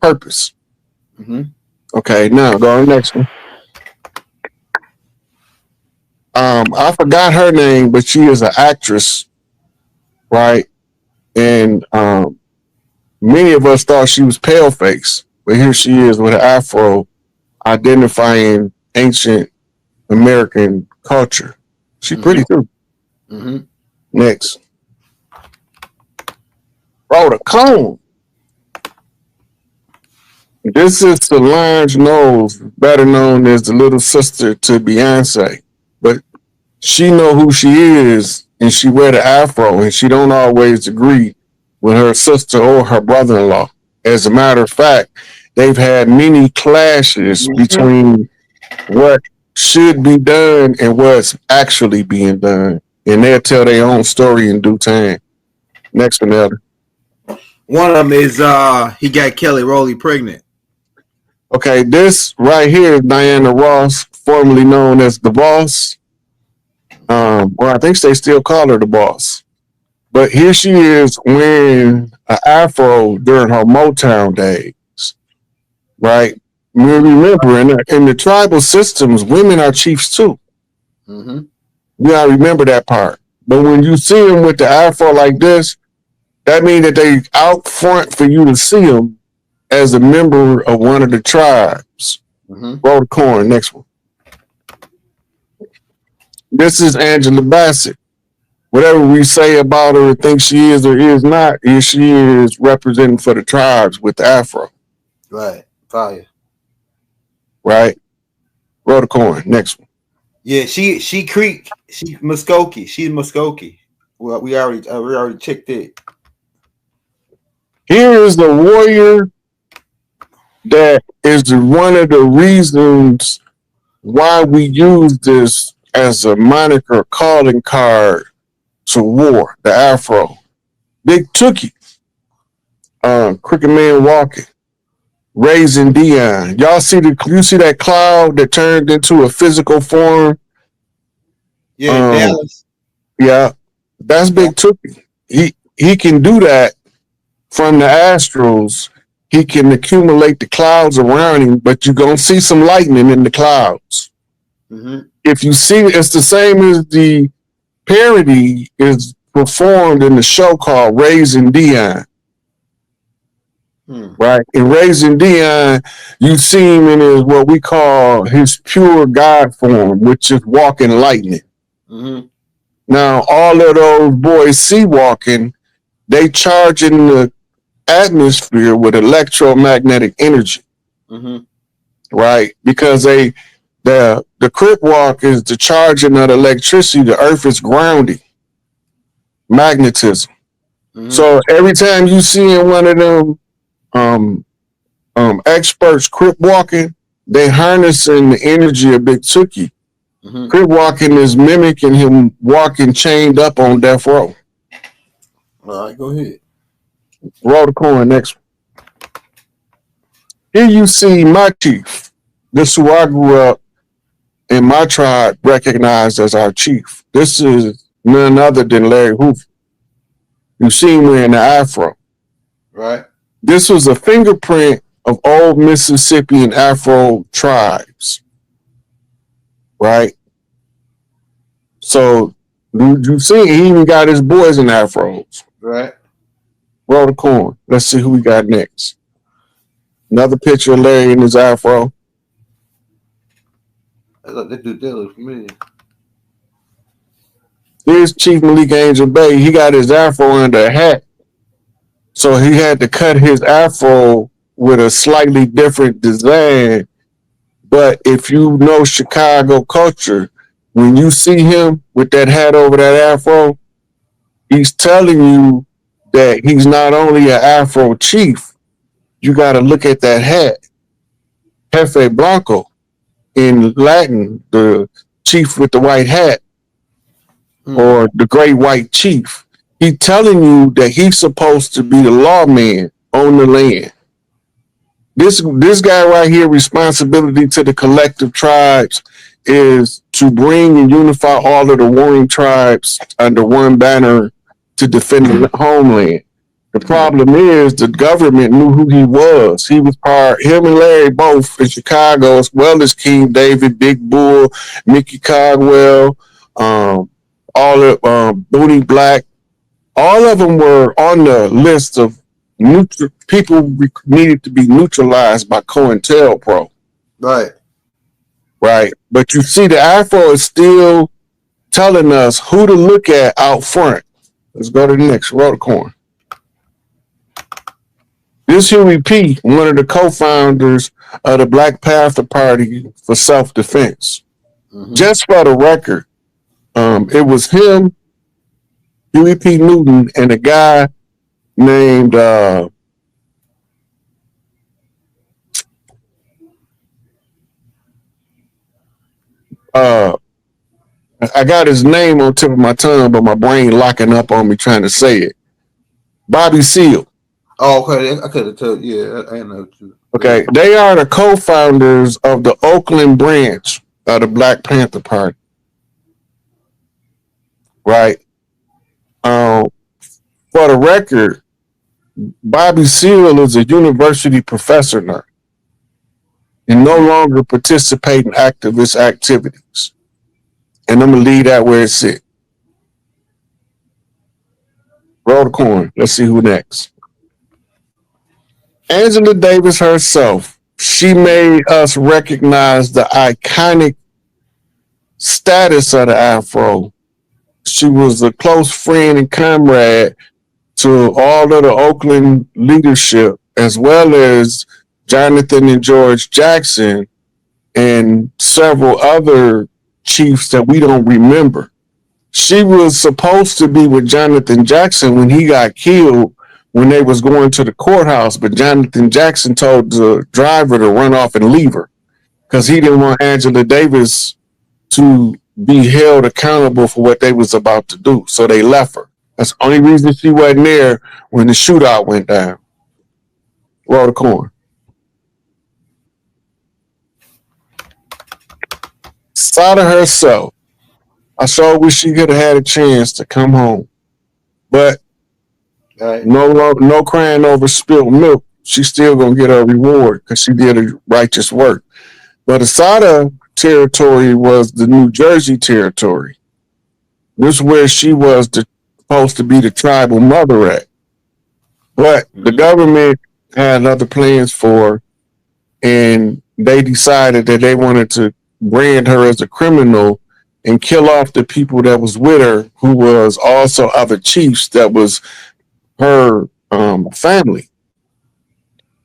purpose. Mm-hmm. Okay, now go on the next one. I forgot her name, but she is an actress, right? And many of us thought she was pale face, but here she is with an afro, identifying ancient American culture. She pretty too. Mm-hmm. Next, Rhoda Cone. This is Solange Knowles, better known as the little sister to Beyonce, but she know who she is, and she wear the afro, and she don't always agree with her sister or her brother-in-law. As a matter of fact, they've had many clashes between what should be done and what's actually being done, and they'll tell their own story in due time. Next one, Elder. One of them is he got Kelly Rowley pregnant. Okay, this right here is Diana Ross, formerly known as the Boss. Well, I think they still call her the Boss. But here she is wearing an afro during her Motown days, right? Remember, in the tribal systems, women are chiefs too. Mm-hmm. You gotta remember that part. But when you see them with the afro like this, that means that they out front for you to see them as a member of one of the tribes. Mm-hmm. Roll the corn. Next one. This is Angela Bassett. Whatever we say about her, think she is or is not, here she is representing for the tribes with the afro. Right. Fire. Right? Roll the corn. Next one. Yeah, she Creek. She's Muskogee. She's Muskogee. Well, we already checked it. Here is the warrior that is one of the reasons why we use this as a moniker calling card to war, the afro. Big Tookie, Cricket Man Walking, Raising Dion. You see that cloud that turned into a physical form? Yeah, Dallas. Yeah, that's Big Tookie. He can do that from the Astros. He can accumulate the clouds around him, but you're going to see some lightning in the clouds. Mm-hmm. If you see, it's the same as the parody is performed in the show called Raising Dion. Right? In Raising Dion, you see him in his, what we call his pure God form, which is walking lightning. Mm-hmm. Now, all of those boys see walking, they charge in the atmosphere with electromagnetic energy. Mm-hmm. Right? Because the Crip walk is the charging of the electricity. The earth is grounding. Magnetism. Mm-hmm. So every time you see in one of them experts Crip walking, they harnessing the energy of Big Tookie. Mm-hmm. Crip walking is mimicking him walking chained up on death row. All right, go ahead. Roll the coin. Next one. Here you see my chief. This is who I grew up in my tribe recognized as our chief. This is none other than Larry Hoover. You see him wearing the afro. Right. This was a fingerprint of old Mississippian Afro tribes. Right? So you see he even got his boys in afros. Right. Roll the corn. Let's see who we got next. Another picture of Larry in his afro. I thought that looked familiar. Here's Chief Malik Angel Bay. He got his afro under a hat. So he had to cut his afro with a slightly different design. But if you know Chicago culture, when you see him with that hat over that afro, he's telling you that he's not only an afro chief, you got to look at that hat. Jefe Blanco, in Latin, the chief with the white hat, or the great white chief. He's telling you that he's supposed to be the lawman on the land. This guy right here, responsibility to the collective tribes is to bring and unify all of the warring tribes under one banner to defend the homeland. The problem is the government knew who he was. He was him and Larry both in Chicago, as well as King David, Big Bull, Mickey Caldwell, um, all of Booney Black. All of them were on the list of people needed to be neutralized by COINTELPRO. Right. Right. But you see, the Afro is still telling us who to look at out front. Let's go to the next roticorn. This Huey P., one of the co-founders of the Black Panther Party for self-defense. Mm-hmm. Just for the record, it was him, Huey P. Newton, and a guy named I got his name on tip of my tongue, but my brain locking up on me trying to say it. Bobby Seale. Oh, okay. I could have told. Yeah, I know too. Okay, they are the co-founders of the Oakland branch of the Black Panther Party. Right. For the record, Bobby Seale is a university professor now and no longer participate in activist activities. And I'm going to leave that where it's at. Roll the coin. Let's see who next. Angela Davis herself, she made us recognize the iconic status of the Afro. She was a close friend and comrade to all of the Oakland leadership, as well as Jonathan and George Jackson and several other chiefs that we don't remember. She was supposed to be with Jonathan Jackson when he got killed when they was going to the courthouse, but Jonathan Jackson told the driver to run off and leave her because he didn't want Angela Davis to be held accountable for what they was about to do. So they left her. That's the only reason she wasn't there when the shootout went down. Roll the coin. Assata herself. I sure wish she could have had a chance to come home. But no crying over spilled milk. She's still going to get her reward because she did a righteous work. But Assata territory was the New Jersey territory. This is where she was supposed to be the tribal mother at. But the government had other plans for her, and they decided that they wanted to brand her as a criminal and kill off the people that was with her, who was also other chiefs that was her family.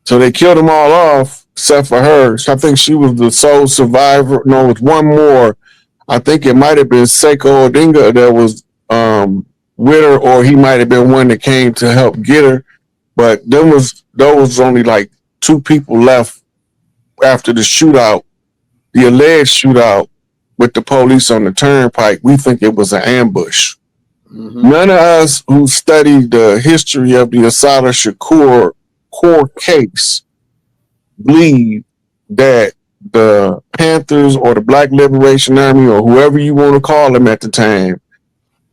So they killed them all off except for her. So I think she was the sole survivor. No, it was one more. I think it might have been Seiko Odinga that was with her, or he might have been one that came to help get her. But those was only like two people left after the shootout, the alleged shootout with the police on the turnpike. We think it was an ambush. Mm-hmm. None of us who studied the history of the Assata Shakur court case believe that the Panthers or the Black Liberation Army or whoever you want to call them at the time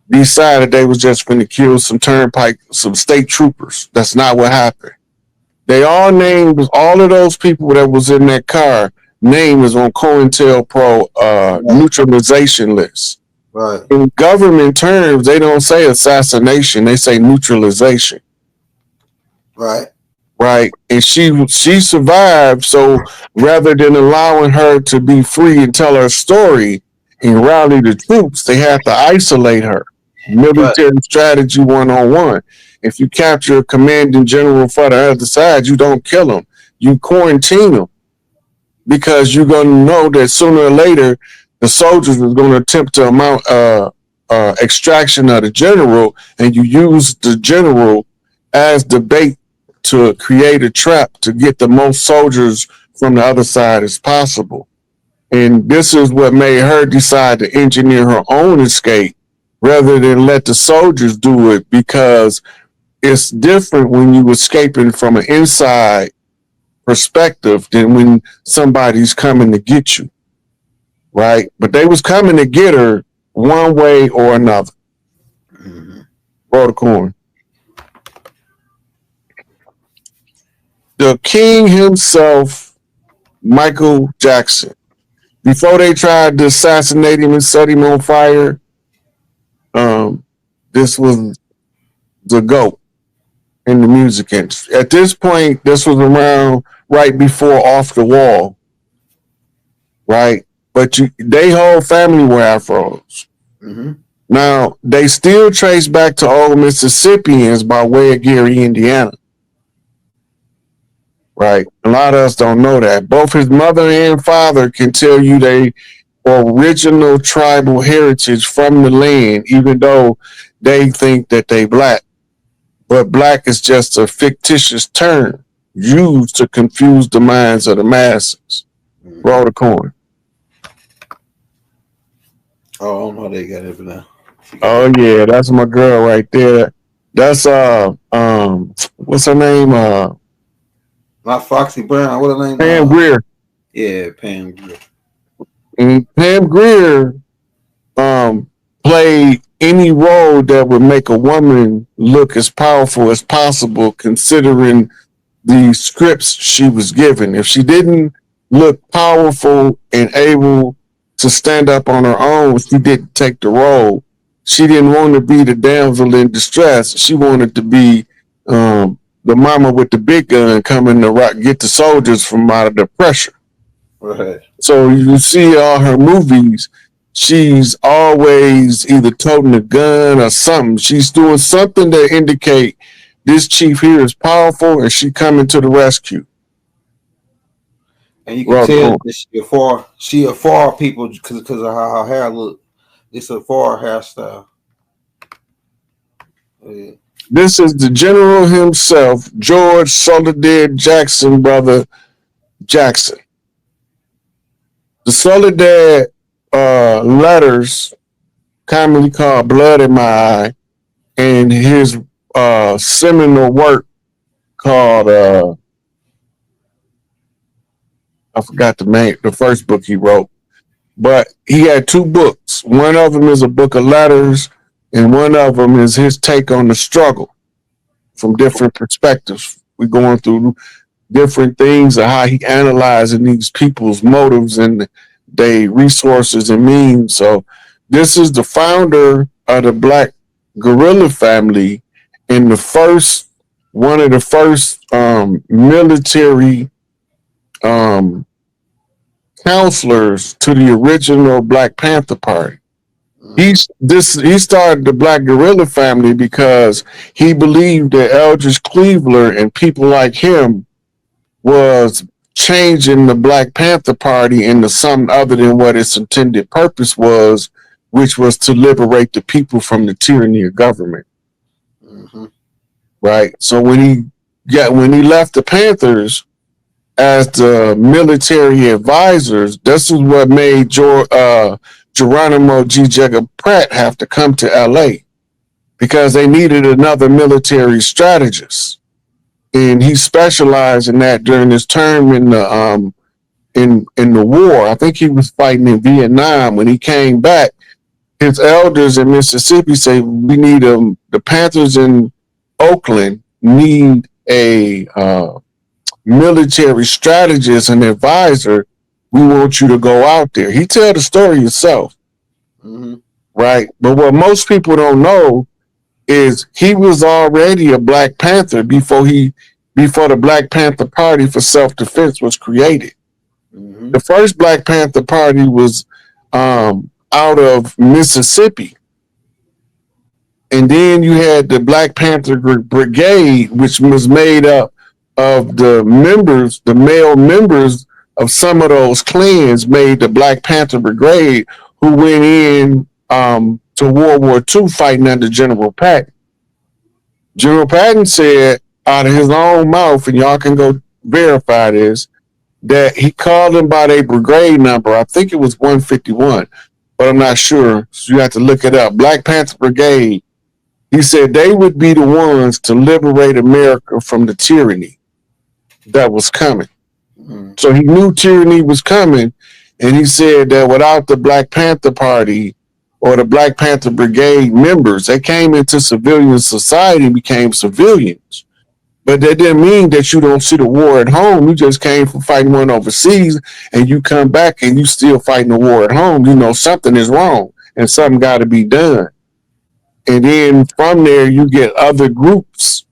decided they was just going to kill some state troopers. That's not what happened. They all named all of those people that was in that car. Name is on COINTELPRO neutralization list. Right. In government terms, they don't say assassination; they say neutralization. Right. Right. And she survived. So rather than allowing her to be free and tell her story and rally the troops, they have to isolate her. Military strategy 101. If you capture a commanding general for the other side, you don't kill them. You quarantine them because you're going to know that sooner or later the soldiers are going to attempt to mount extraction of the general, and you use the general as the bait to create a trap to get the most soldiers from the other side as possible. And this is what made her decide to engineer her own escape rather than let the soldiers do it, because it's different when you escaping from an inside perspective than when somebody's coming to get you, right? But they was coming to get her one way or another. Mm-hmm. Roll the coin. the king himself, Michael Jackson. Before they tried to assassinate him and set him on fire, um, this was the GOAT in the music industry. At this point, this was around right before Off the Wall, right? But they whole family were afros. Mm-hmm. Now, they still trace back to old Mississippians by way of Gary, Indiana. Right? A lot of us don't know that. Both his mother and father can tell you they original tribal heritage from the land, even though they think that they black. But black is just a fictitious term used to confuse the minds of the masses. Mm-hmm. Roll the coin. Oh, I don't know how they got it, but now. Oh yeah, that's my girl right there. That's what's her name? Not Foxy Brown. What her name? Pam Grier. Yeah, Pam Grier. And Pam Grier played any role that would make a woman look as powerful as possible, considering the scripts she was given. If she didn't look powerful and able to stand up on her own, she didn't take the role. She didn't want to be the damsel in distress. She wanted to be the mama with the big gun coming to get the soldiers from out of the pressure. Right. So you see all her movies, she's always either toting a gun or something. She's doing something that indicate this chief here is powerful and she coming to the rescue. And you can tell that she a far people because of how her hair look. It's a far hairstyle. Yeah. This is the general himself, George Soledad Jackson, brother Jackson. The Soledad letters, commonly called Blood in My Eye, and his seminal work called I forgot the first book he wrote, but he had two books. One of them is a book of letters, and one of them is his take on the struggle from different perspectives. We're going through different things of how he analyzing these people's motives and their resources and means. So this is the founder of the Black Guerrilla family and one of the first military counselors to the original Black Panther Party. He started the Black Guerrilla family because he believed that Eldridge Cleaver and people like him was changing the Black Panther Party into something other than what its intended purpose was, which was to liberate the people from the tyranny of government. Mm-hmm. Right. So when he left the Panthers as the military advisors, this is what made Geronimo GINDJAB Pratt have to come to LA because they needed another military strategist. And he specialized in that during his term in the war. I think he was fighting in Vietnam. When he came back, his elders in Mississippi say, we need the Panthers in Oakland need a military strategist and advisor. We want you to go out there. He tell the story himself. Mm-hmm. Right? But what most people don't know is he was already a Black Panther before the Black Panther Party for Self-Defense was created. Mm-hmm. The first Black Panther Party was out of Mississippi. And then you had the Black Panther Brigade, which was made up of the male members of some of those clans made the Black Panther Brigade, who went in to World War II fighting under General Patton. General Patton said out of his own mouth, and y'all can go verify this, that he called them by their brigade number. I think it was 151, but I'm not sure. So you have to look it up. Black Panther Brigade. He said they would be the ones to liberate America from the tyranny that was coming. Mm-hmm. So he knew tyranny was coming, and he said that without the Black Panther Party or the Black Panther Brigade members, they came into civilian society and became civilians. But that didn't mean that you don't see the war at home. You just came from fighting one overseas and you come back and you still fighting the war at home. You know something is wrong and something got to be done. And then from there, you get other groups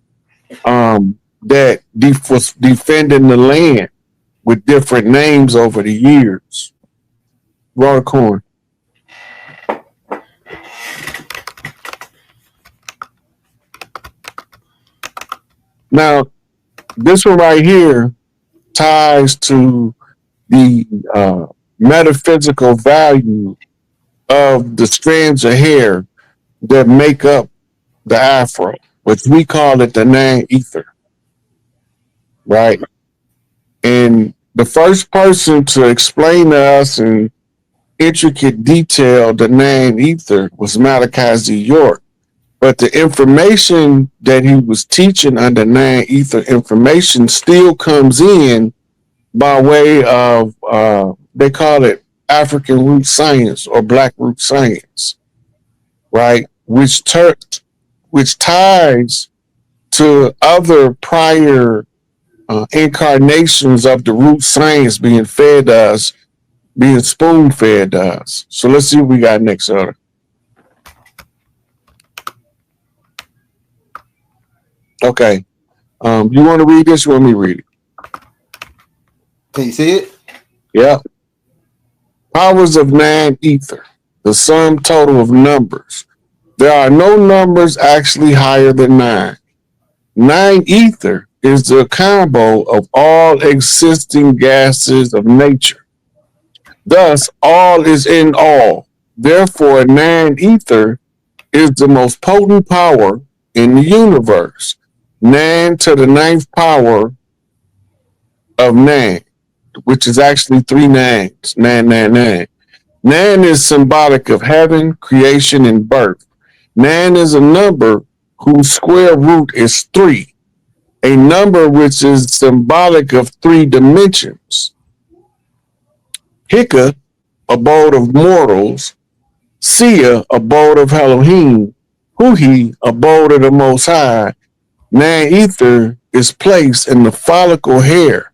that was defending the land with different names over the years. Raw corn. Now, this one right here ties to the metaphysical value of the strands of hair that make up the afro, which we call it the nine ether, right? And the first person to explain to us in intricate detail the nine ether was Malachi Z. York. But the information that he was teaching under nine ether information still comes in by way of they call it African root science or black root science, right? Which ties to other prior incarnations of the root science being fed to us, being spoon fed to us. So let's see what we got next, Oda. Okay. You want to read this? You want me to read it? Can you see it? Yeah. Powers of nine ether, the sum total of numbers. There are no numbers actually higher than nine. Nine ether is the combo of all existing gases of nature. Thus, all is in all. Therefore, nine ether is the most potent power in the universe. 9 to the ninth power of 9, which is actually 3 nines, 999. 9 is symbolic of heaven, creation, and birth. 9 is a number whose square root is 3, a number which is symbolic of 3 dimensions. Hika, abode of mortals. Sia, abode of Elohim. Huhi, abode of the Most High. Nine ether is placed in the follicle hair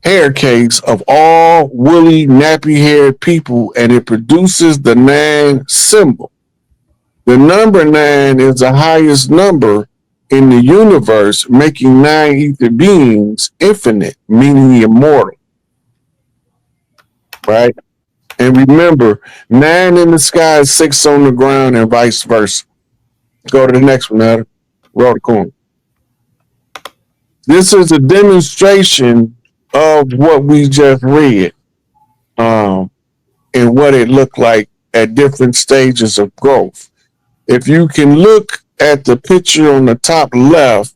case of all woolly, nappy-haired people, and it produces the 9 symbol. The number 9 is the highest number in the universe, making 9 ether beings infinite, meaning immortal. Right? And remember, 9 in the sky is 6 on the ground, and vice versa. Go to the next one, Adam. Roll the corner. This is a demonstration of what we just read, and what it looked like at different stages of growth. If you can look at the picture on the top left,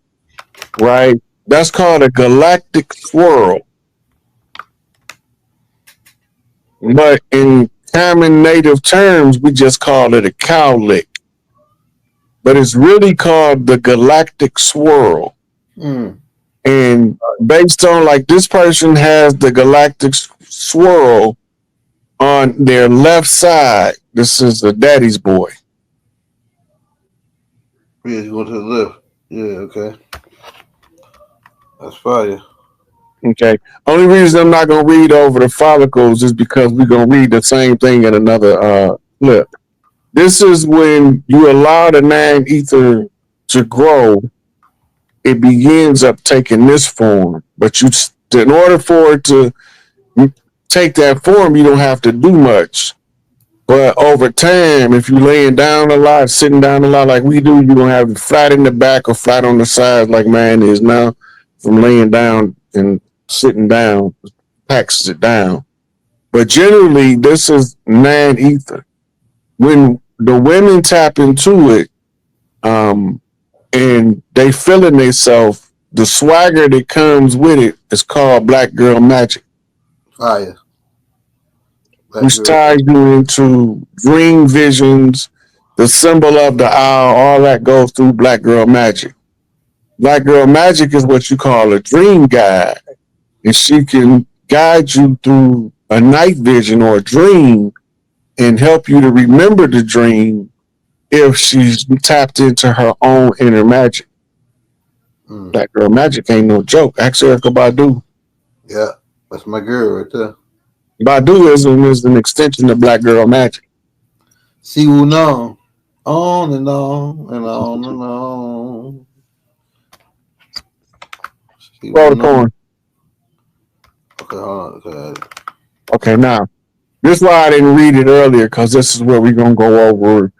right, that's called a galactic swirl. But in common native terms, we just call it a cowlick. But it's really called the galactic swirl. And based on, like, this person has the galactic swirl on their left side. This is the daddy's boy. Yeah, you go to the left. Yeah, okay. That's fire. Okay. Only reason I'm not going to read over the follicles is because we're going to read the same thing in another clip. This is when you allow the 9 ether to grow. It begins up taking this form, but in order for it to take that form, you don't have to do much. But over time, if you're laying down a lot, sitting down a lot like we do, you're going to have it flat in the back or flat on the sides like mine is now. From laying down and sitting down, packs it down. But generally, this is 9 ether. When the women tap into it, and they feeling themselves, the swagger that comes with it is called black girl magic. Fire. Which ties you into dream visions, the symbol of the owl, all that goes through black girl magic. Black girl magic is what you call a dream guide. And she can guide you through a night vision or a dream and help you to remember the dream if she's tapped into her own inner magic. Black girl magic ain't no joke. Ask Erica Badu. Yeah, that's my girl right there. Baduism is an extension of black girl magic. See who know. On and on and on and on. See Roll who the know. corn. Okay, hold on. Okay. Okay, now this is why I didn't read it earlier, because this is where we're gonna go over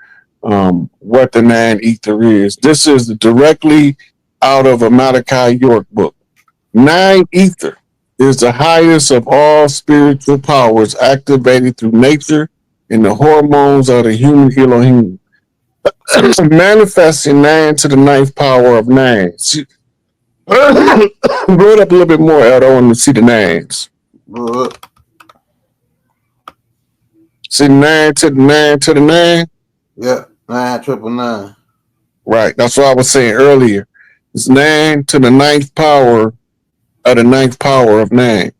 what the nine ether is. This is directly out of a Malachi York book. Nine ether is the highest of all spiritual powers activated through nature and the hormones of the human Elohim. Manifesting nine to the ninth power of nine. See, blow it up a little bit more, Eldo. I want to see the nines. Look. See nine to the nine to the nine? Yeah, 999. Right. That's what I was saying earlier. It's nine to the ninth power of the ninth power of nine,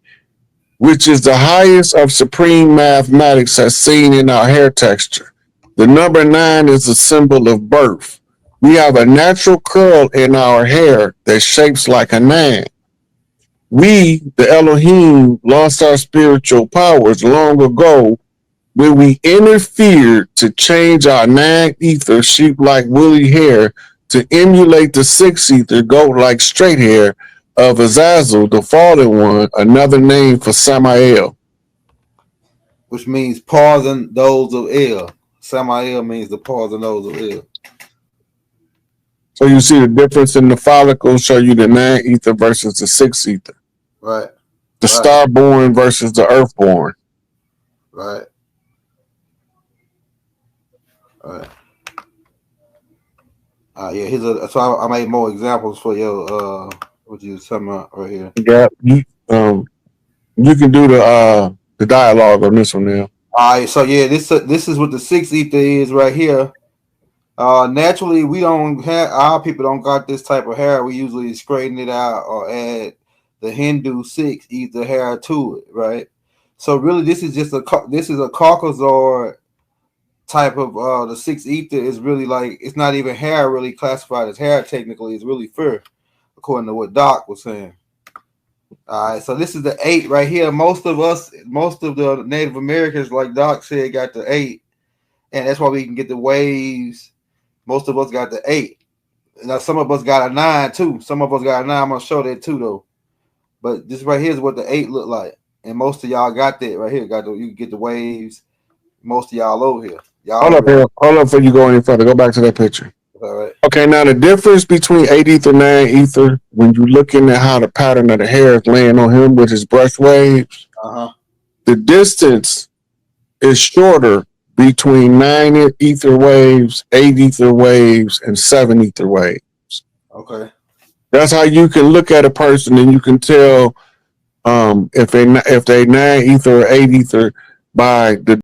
which is the highest of supreme mathematics as seen in our hair texture. The number nine is a symbol of birth. We have a natural curl in our hair that shapes like a nine. We, the Elohim, lost our spiritual powers long ago when we interfered to change our nine ether sheep like woolly hair to emulate the six ether goat like straight hair of Azazel, the fallen one, another name for Samael. Which means pausing those of El. Samael means the pausing those of El. So you see the difference in the follicles, show you the nine ether versus the six ether. Right. The Right. starborn versus the earthborn. Right. Right. Yeah, so I made more examples for your what you was talking about right here. Yeah, you can do the dialogue on this one now. All right, so yeah, this is what the six ether is right here. Naturally, we don't have our people don't got this type of hair. We usually straighten it out or add the Hindu six ether hair to it, right? So really, this is a Caucasoid type of the six ether is really like it's not even hair really classified as hair technically. It's really fur, according to what Doc was saying. All right, so this is the 8 right here. Most of the Native Americans, like Doc said, got the 8, and that's why we can get the waves. Most of us got the 8. Now some of us got a 9 too. Some of us got a 9. I'm gonna show that too though. But this right here is what the 8 look like, and most of y'all got that right here. You can get the waves. Most of y'all over here. Hold up, here. Hold up before you go any further. Go back to that picture. All right. Okay, now the difference between 8 ether, 9 ether, when you're looking at how the pattern of the hair is laying on him with his brush waves, the distance is shorter between 9 ether waves, 8 ether waves, and 7 ether waves. Okay. That's how you can look at a person and you can tell if they 9 ether or 8 ether by the